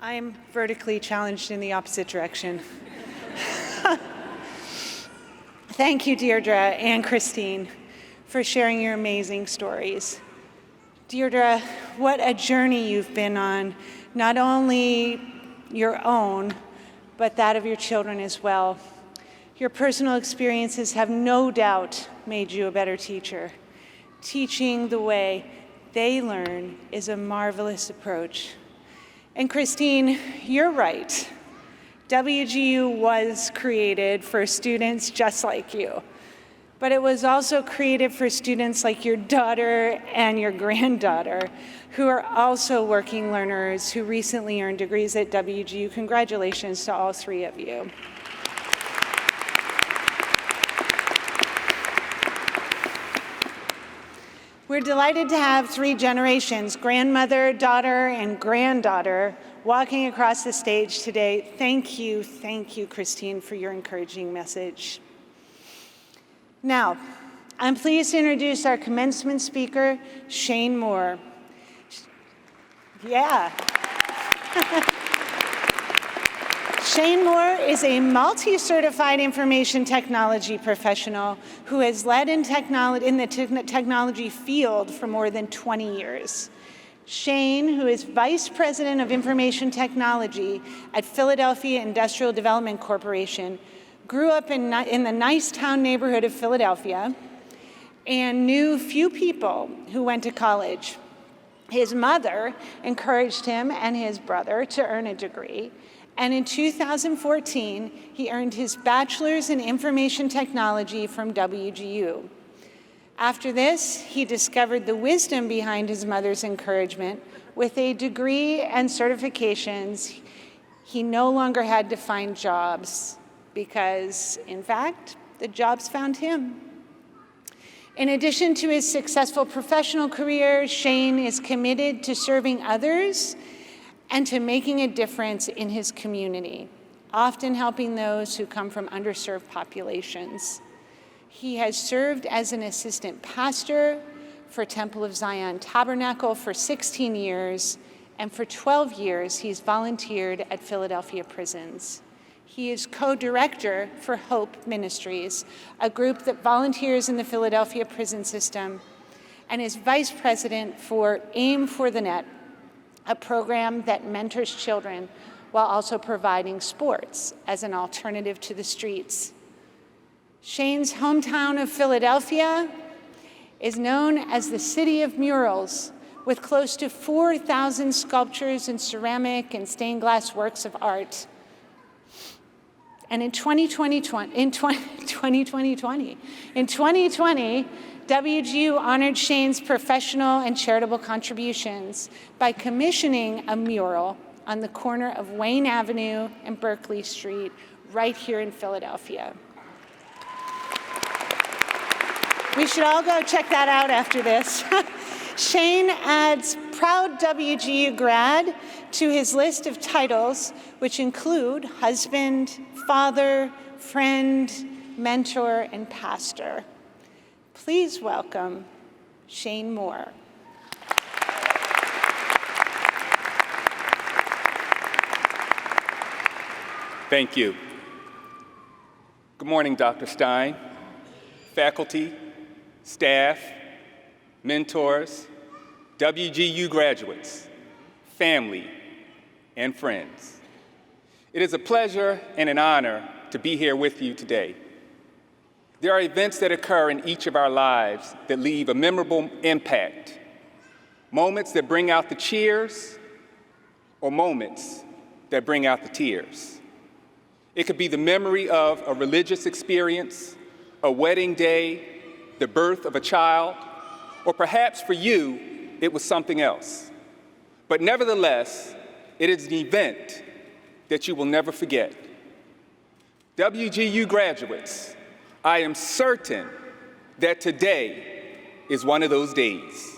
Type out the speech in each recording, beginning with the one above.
I'm vertically challenged in the opposite direction. Thank you, Deirdre and Christine, for sharing your amazing stories. Deirdre, what a journey you've been on, not only your own, but that of your children as well. Your personal experiences have no doubt made you a better teacher. Teaching the way they learn is a marvelous approach. And Christine, you're right. WGU was created for students just like you, but it was also created for students like your daughter and your granddaughter, who are also working learners who recently earned degrees at WGU. Congratulations to all three of you. We're delighted to have three generations, grandmother, daughter, and granddaughter, walking across the stage today. Thank you, Christine, for your encouraging message. Now, I'm pleased to introduce our commencement speaker, Shayne Moore. Yeah. Shayne Moore is a multi-certified information technology professional who has led in the technology field for more than 20 years. Shayne, who is Vice President of Information Technology at Philadelphia Industrial Development Corporation, grew up in the Nicetown neighborhood of Philadelphia and knew few people who went to college. His mother encouraged him and his brother to earn a degree, and in 2014, he earned his bachelor's in information technology from WGU. After this, he discovered the wisdom behind his mother's encouragement. With a degree and certifications, he no longer had to find jobs because, in fact, the jobs found him. In addition to his successful professional career, Shayne is committed to serving others and to making a difference in his community, often helping those who come from underserved populations. He has served as an assistant pastor for Temple of Zion Tabernacle for 16 years, and for 12 years he's volunteered at Philadelphia prisons. He is co-director for Hope Ministries, a group that volunteers in the Philadelphia prison system, and is vice president for Aim for the Net, a program that mentors children while also providing sports as an alternative to the streets. Shayne's hometown of Philadelphia is known as the City of Murals, with close to 4,000 sculptures and ceramic and stained glass works of art. And in 2020, WGU honored Shayne's professional and charitable contributions by commissioning a mural on the corner of Wayne Avenue and Berkeley Street right here in Philadelphia. We should all go check that out after this. Shayne adds proud WGU grad to his list of titles, which include husband, father, friend, mentor, and pastor. Please welcome Shayne Moore. Thank you. Good morning, Dr. Stein, faculty, staff, mentors, WGU graduates, family, and friends. It is a pleasure and an honor to be here with you today. There are events that occur in each of our lives that leave a memorable impact, moments that bring out the cheers or moments that bring out the tears. It could be the memory of a religious experience, a wedding day, the birth of a child, or perhaps for you, it was something else. But nevertheless, it is an event that you will never forget. WGU graduates, I am certain that today is one of those days.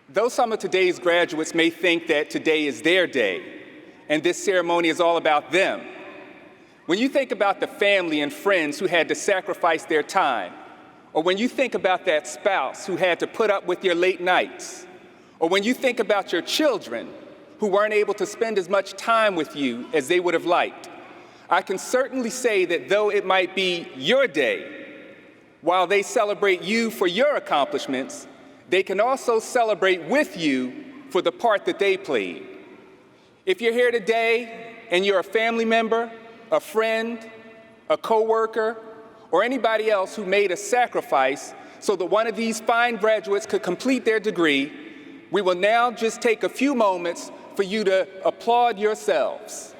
Though some of today's graduates may think that today is their day, and this ceremony is all about them, when you think about the family and friends who had to sacrifice their time, or when you think about that spouse who had to put up with your late nights, or when you think about your children who weren't able to spend as much time with you as they would have liked, I can certainly say that though it might be your day, while they celebrate you for your accomplishments, they can also celebrate with you for the part that they played. If you're here today and you're a family member, a friend, a coworker, or anybody else who made a sacrifice so that one of these fine graduates could complete their degree, we will now just take a few moments for you to applaud yourselves.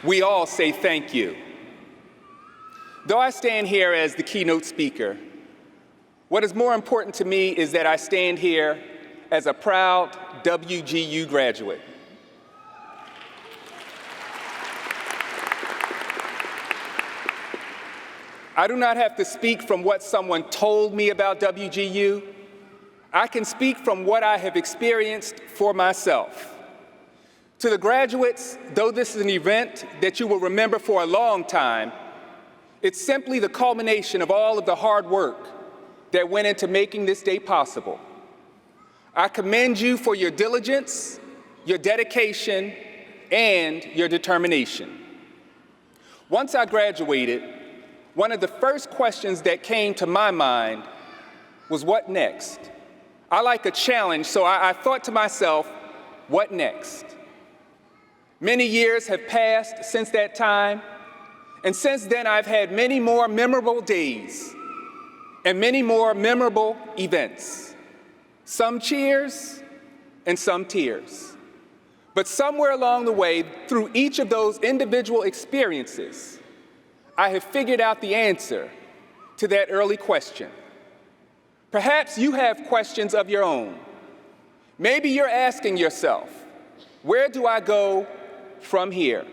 We all say thank you. Though I stand here as the keynote speaker, what is more important to me is that I stand here as a proud WGU graduate. I do not have to speak from what someone told me about WGU. I can speak from what I have experienced for myself. To the graduates, though this is an event that you will remember for a long time, it's simply the culmination of all of the hard work that went into making this day possible. I commend you for your diligence, your dedication, and your determination. Once I graduated, one of the first questions that came to my mind was, what next? I like a challenge, so I thought to myself, what next? Many years have passed since that time, and since then I've had many more memorable days and many more memorable events. Some cheers and some tears. But somewhere along the way, through each of those individual experiences, I have figured out the answer to that early question. Perhaps you have questions of your own. Maybe you're asking yourself, where do I go from here?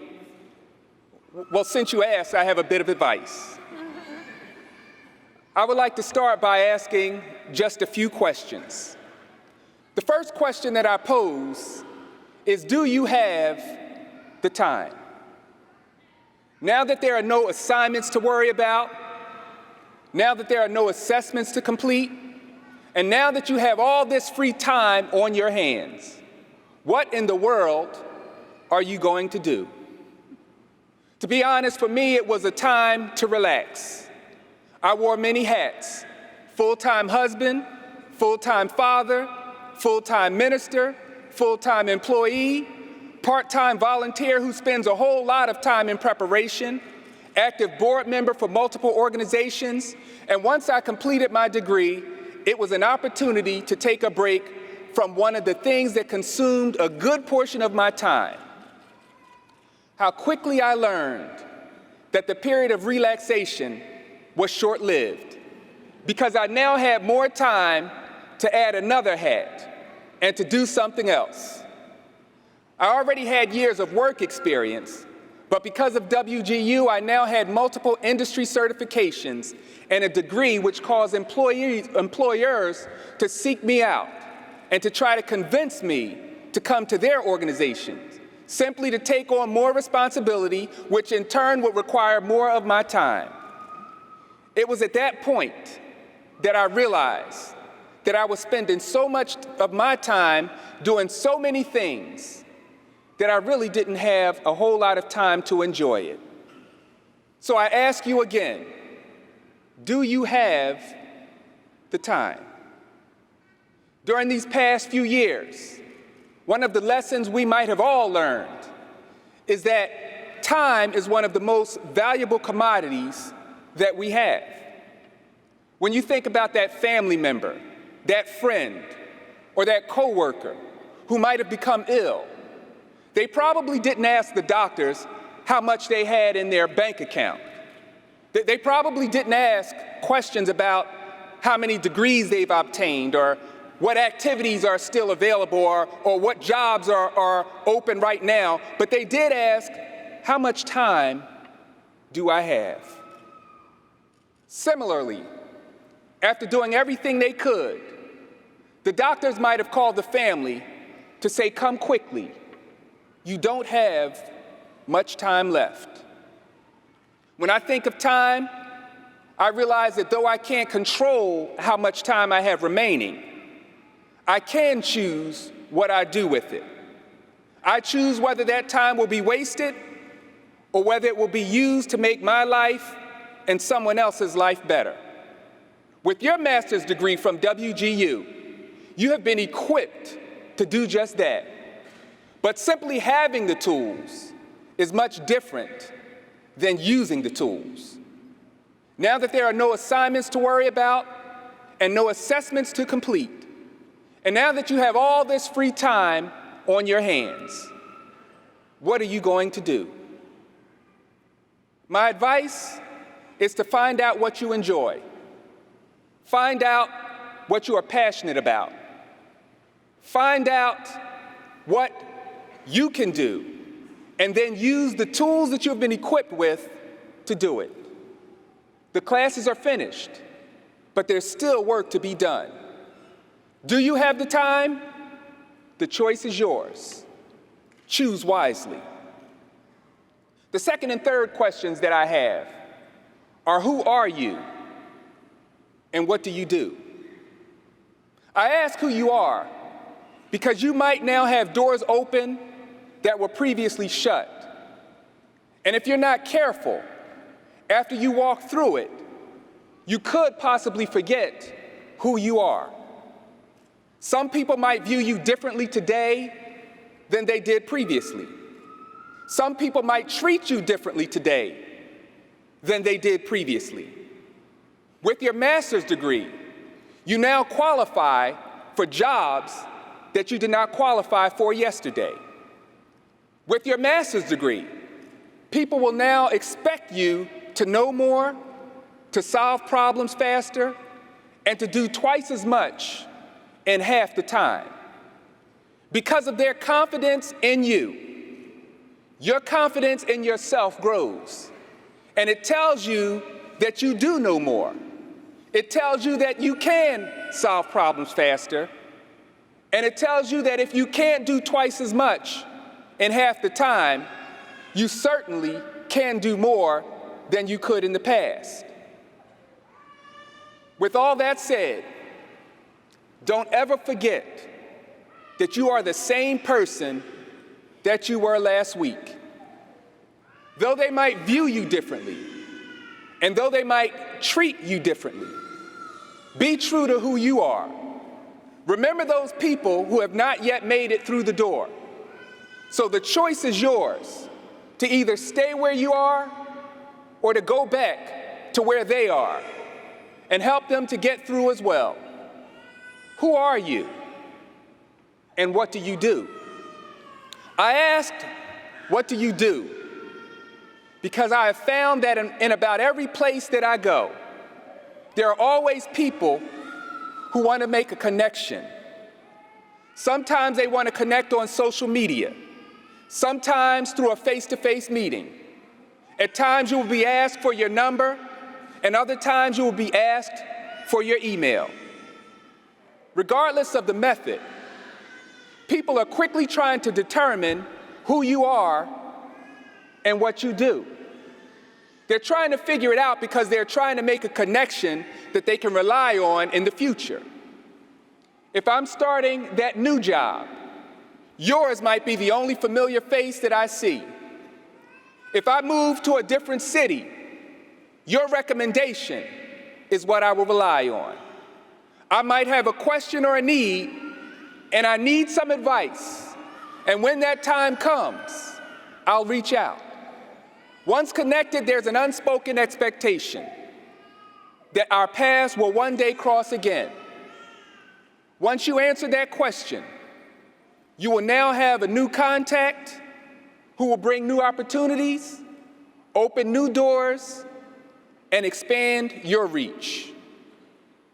Well, since you asked, I have a bit of advice. I would like to start by asking just a few questions. The first question that I pose is, do you have the time? Now that there are no assignments to worry about, now that there are no assessments to complete, and now that you have all this free time on your hands, what in the world are you going to do? To be honest, for me, it was a time to relax. I wore many hats: full-time husband, full-time father, full-time minister, full-time employee, part-time volunteer who spends a whole lot of time in preparation, active board member for multiple organizations, and once I completed my degree, it was an opportunity to take a break from one of the things that consumed a good portion of my time. How quickly I learned that the period of relaxation was short-lived, because I now had more time to add another hat and to do something else. I already had years of work experience, but because of WGU, I now had multiple industry certifications and a degree which caused employers to seek me out and to try to convince me to come to their organizations, simply to take on more responsibility, which in turn would require more of my time. It was at that point that I realized that I was spending so much of my time doing so many things that I really didn't have a whole lot of time to enjoy it. So I ask you again, do you have the time? During these past few years, one of the lessons we might have all learned is that time is one of the most valuable commodities that we have. When you think about that family member, that friend, or that coworker who might have become ill, they probably didn't ask the doctors how much they had in their bank account. They probably didn't ask questions about how many degrees they've obtained, or what activities are still available, or what jobs are open right now, but they did ask, how much time do I have? Similarly, after doing everything they could The doctors might have called the family to say, "Come quickly. You don't have much time left." When I think of time, I realize that though I can't control how much time I have remaining, I can choose what I do with it. I choose whether that time will be wasted or whether it will be used to make my life and someone else's life better. With your master's degree from WGU, you have been equipped to do just that. But simply having the tools is much different than using the tools. Now that there are no assignments to worry about and no assessments to complete, and now that you have all this free time on your hands, what are you going to do? My advice is to find out what you enjoy. Find out what you are passionate about. Find out what you can do, and then use the tools that you've been equipped with to do it. The classes are finished, but there's still work to be done. Do you have the time? The choice is yours. Choose wisely. The second and third questions that I have are, who are you and what do you do? I ask who you are because you might now have doors open that were previously shut. And if you're not careful, after you walk through it, you could possibly forget who you are. Some people might view you differently today than they did previously. Some people might treat you differently today than they did previously. With your master's degree, you now qualify for jobs that you did not qualify for yesterday. With your master's degree, people will now expect you to know more, to solve problems faster, and to do twice as much in half the time. Because of their confidence in you, your confidence in yourself grows, and it tells you that you do know more. It tells you that you can solve problems faster, and it tells you that if you can't do twice as much in half the time, you certainly can do more than you could in the past. With all that said, don't ever forget that you are the same person that you were last week. Though they might view you differently, and though they might treat you differently, be true to who you are. Remember those people who have not yet made it through the door. So the choice is yours to either stay where you are or to go back to where they are and help them to get through as well. Who are you? And what do you do? I asked, what do you do? Because I have found that in about every place that I go, there are always people who want to make a connection. Sometimes they want to connect on social media, sometimes through a face-to-face meeting. At times you will be asked for your number, and other times you will be asked for your email. Regardless of the method, people are quickly trying to determine who you are and what you do. They're trying to figure it out because they're trying to make a connection that they can rely on in the future. If I'm starting that new job, yours might be the only familiar face that I see. If I move to a different city, your recommendation is what I will rely on. I might have a question or a need, and I need some advice. And when that time comes, I'll reach out. Once connected, there's an unspoken expectation that our paths will one day cross again. Once you answer that question, you will now have a new contact who will bring new opportunities, open new doors, and expand your reach.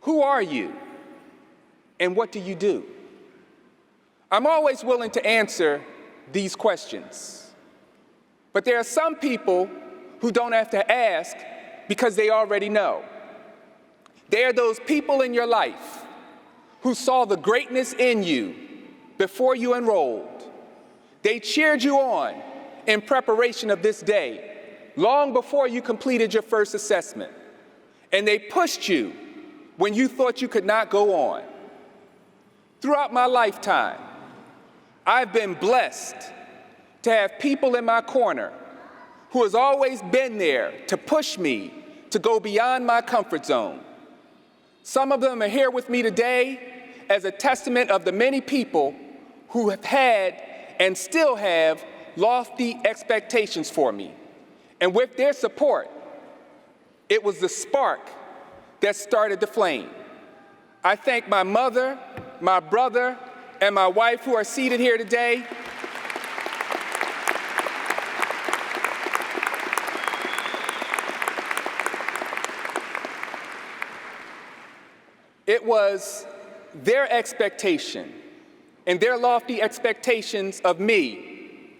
Who are you? And what do you do? I'm always willing to answer these questions. But there are some people who don't have to ask because they already know. They are those people in your life who saw the greatness in you before you enrolled. They cheered you on in preparation of this day, long before you completed your first assessment. And they pushed you when you thought you could not go on. Throughout my lifetime, I've been blessed to have people in my corner who has always been there to push me to go beyond my comfort zone. Some of them are here with me today as a testament of the many people who have had and still have lofty expectations for me. And with their support, it was the spark that started the flame. I thank my mother, my brother, and my wife who are seated here today. It was their expectation and their lofty expectations of me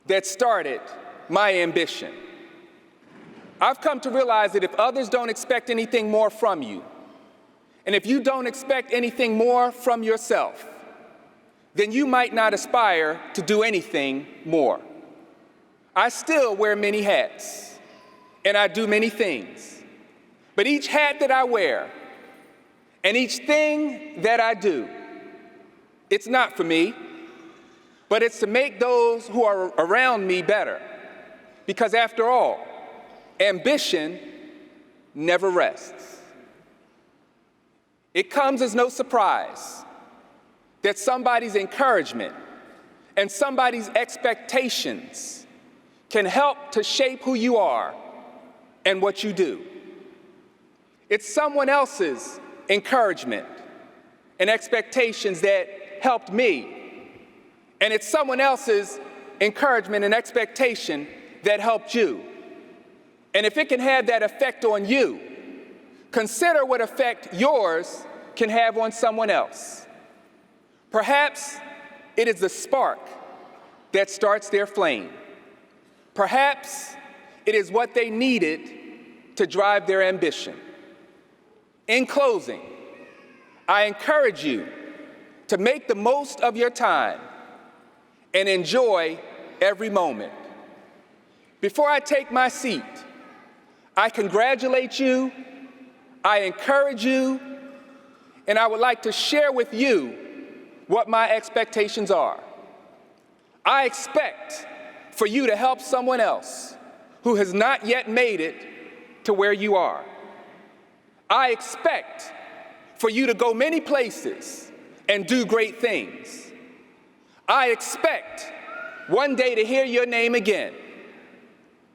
that started my ambition. I've come to realize that if others don't expect anything more from you, and if you don't expect anything more from yourself, then you might not aspire to do anything more. I still wear many hats, and I do many things. But each hat that I wear and each thing that I do, it's not for me, but it's to make those who are around me better. Because after all, ambition never rests. It comes as no surprise that somebody's encouragement and somebody's expectations can help to shape who you are and what you do. It's someone else's encouragement and expectations that helped me, and it's someone else's encouragement and expectation that helped you. And if it can have that effect on you, consider what effect yours can have on someone else. Perhaps it is the spark that starts their flame. Perhaps it is what they needed to drive their ambition. In closing, I encourage you to make the most of your time and enjoy every moment. Before I take my seat, I congratulate you, I encourage you, and I would like to share with you what my expectations are. I expect for you to help someone else who has not yet made it to where you are. I expect for you to go many places and do great things. I expect one day to hear your name again,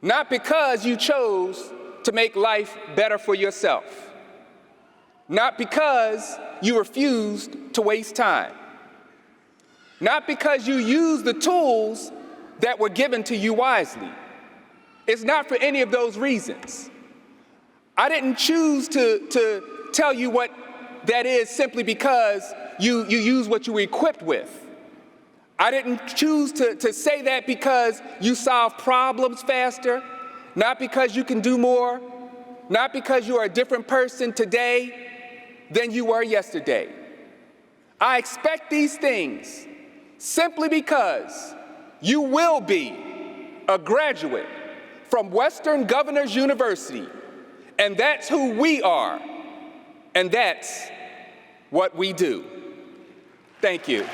not because you chose to make life better for yourself, not because you refused to waste time, not because you used the tools that were given to you wisely. It's not for any of those reasons. I didn't choose to tell you what that is simply because you use what you were equipped with. I didn't choose to say that because you solve problems faster, not because you can do more, not because you are a different person today than you were yesterday. I expect these things simply because you will be a graduate from Western Governors University, and that's who we are, and that's what we do. Thank you.